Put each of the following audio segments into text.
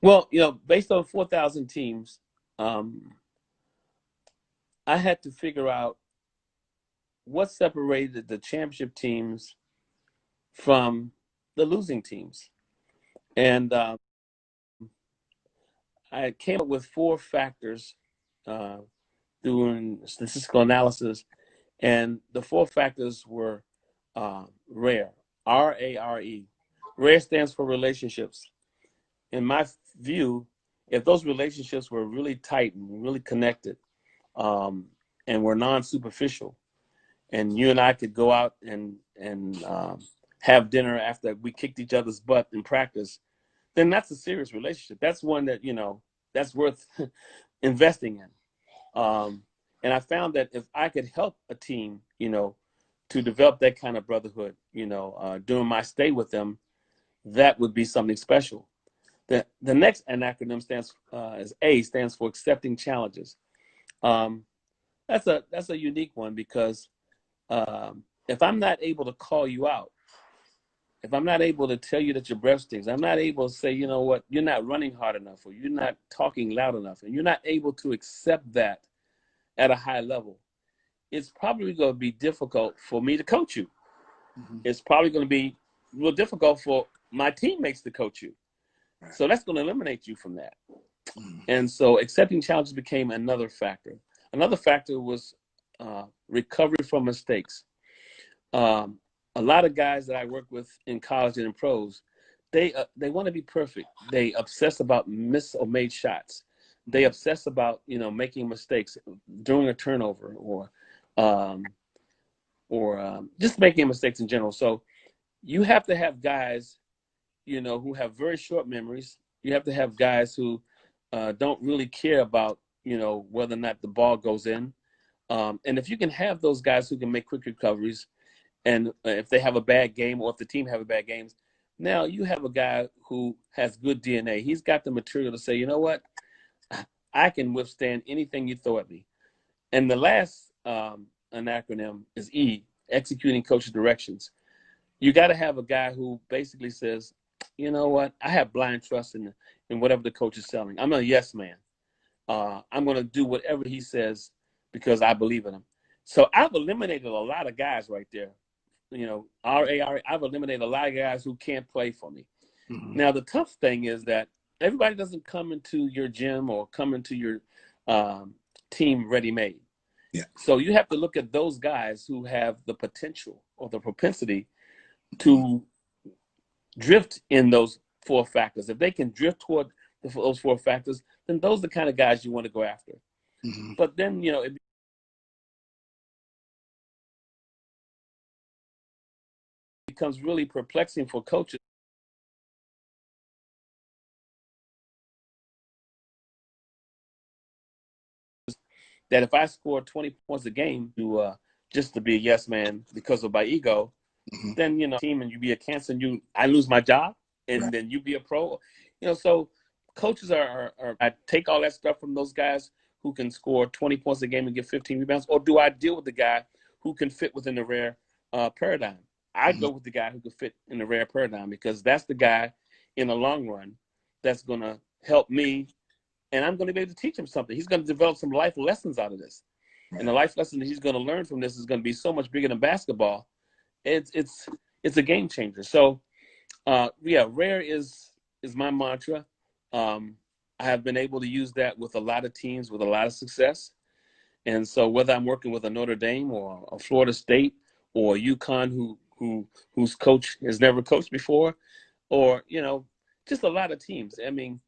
Well, based on 4,000 teams, um, I had to figure out what separated the championship teams from the losing teams. And I came up with four factors uh, doing statistical analysis. And the four factors were RARE, R-A-R-E. RARE stands for relationships. In my view, if those relationships were really tight and really connected, um, and were non-superficial, and you and I could go out and have dinner after we kicked each other's butt in practice, then that's a serious relationship. That's one that that's worth investing in. And I found that if I could help a team, to develop that kind of brotherhood, during my stay with them, that would be something special. The next acronym stands for accepting challenges. Um, that's a unique one because if I'm not able to call you out, if I'm not able to tell you that your breath stinks, I'm not able to say, you know what, you're not running hard enough, or you're not talking loud enough, and you're not able to accept that at a high level, it's probably going to be difficult for me to coach you. Mhm. It's probably going to be real difficult for my teammates to coach you. Right. So that's going to eliminate you from that. Mhm. And so accepting challenges became another factor. Another factor was recovery from mistakes. Um, a lot of guys that I work with in college and in pros, they want to be perfect. They obsess about miss or made shots. They Mhm. obsess about making mistakes during a turnover um, or just making mistakes in general. So you have to have guys who have very short memories. You have to have guys who don't really care about whether or not the ball goes in. And if you can have those guys who can make quick recoveries, and if they have a bad game or if the team have a bad game, now you have a guy who has good DNA. He's got the material to say, you know what, I can withstand anything you throw at me. And the last an acronym is E, executing coach's directions. You got to have a guy who basically says, you know what, I have blind trust in whatever the coach is selling. I'm a yes man. I'm going to do whatever he says because I believe in him. So I've eliminated a lot of guys right there. R.A.R.E. I've eliminated a lot of guys who can't play for me. Mhm. Now, the tough thing is that everybody doesn't come into your gym or come into your um, team ready made. Yeah. So you have to look at those guys who have the potential or the propensity Mhm. to drift in those four factors. If they can drift toward those four factors, then those are the kind of guys you want to go after. Mhm. But then, it becomes really perplexing for coaches that if I score 20 points a game just to be a yes man because of my ego, Mhm. then, team and you be a cancer and I lose my job Right. and then you be a pro. So coaches I take all that stuff from those guys who can score 20 points a game and get 15 rebounds, or do I deal with the guy who can fit within the rare paradigm? I Mhm. go with the guy who can fit in the rare paradigm because that's the guy in the long run that's going to help me, and I'm going to be able to teach him something. He's going to develop some life lessons out of this. And Right. the life lesson that he's going to learn from this is going to be so much bigger than basketball. It's a game changer. So yeah, rare is my mantra. Um, I have been able to use that with a lot of teams with a lot of success. And so whether I'm working with a Notre Dame or a Florida State or UConn whose coach has never coached before, or just a lot of teams. I mean,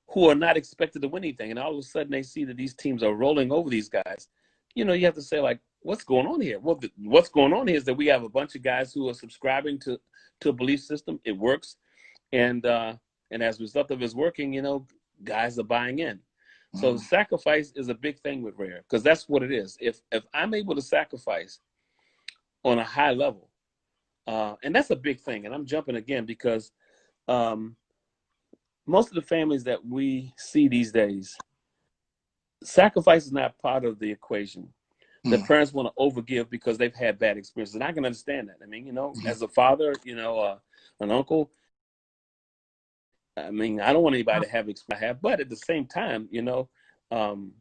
who are not expected to win anything, and all of a sudden they see that these teams are rolling over these guys. You have to say, like, what's going on here? Well, what's going on here is that we have a bunch of guys who are subscribing to a belief system. It works, and as a result of it's working, guys are buying in. So Mhm. sacrifice is a big thing with Rare because that's what it is. If I'm able to sacrifice on a high level, and that's a big thing. And I'm jumping again because um, most of the families that we see these days, sacrifice is not part of the equation. The Mhm. parents want to overgive because they've had bad experiences, and I can understand that. I mean, Mhm. as a father, an uncle, I mean, I don't want anybody to have experience I have, but at the same time, um,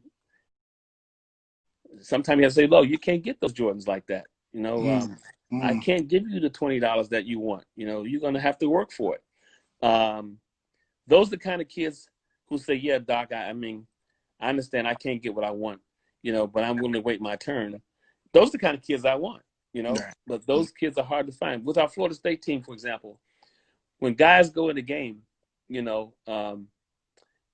sometimes you have to say, "Look, you can't get those Jordans like that." You know, Mm. I Mm. can't give you the $20 that you want. You're gonna have to work for it. Um, those are the kind of kids who say, "Yeah, Doc, I mean, I understand I can't get what I want, but I'm willing to wait my turn." Those are the kind of kids I want, Right. but those kids are hard to find. With our Florida State team, for example, when guys go in the game, you know,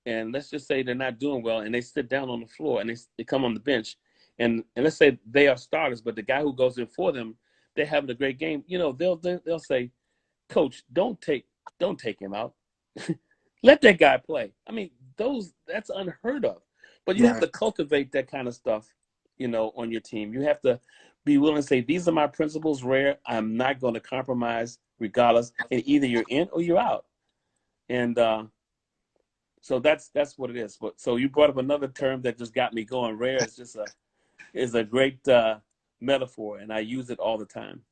and let's just say they're not doing well and they sit down on the floor and they come on the bench, and let's say they are starters, but the guy who goes in for them, they're having a great game. They'll say, "Coach, don't take him out. Let that guy play." I mean, that's unheard of. But you have Right. to cultivate that kind of stuff, on your team. You have to be willing to say, "These are my principles, Rare. I'm not going to compromise regardless. And either you're in or you're out." And so that's what it is. But so you brought up another term that just got me going. Rare is a great metaphor, and I use it all the time.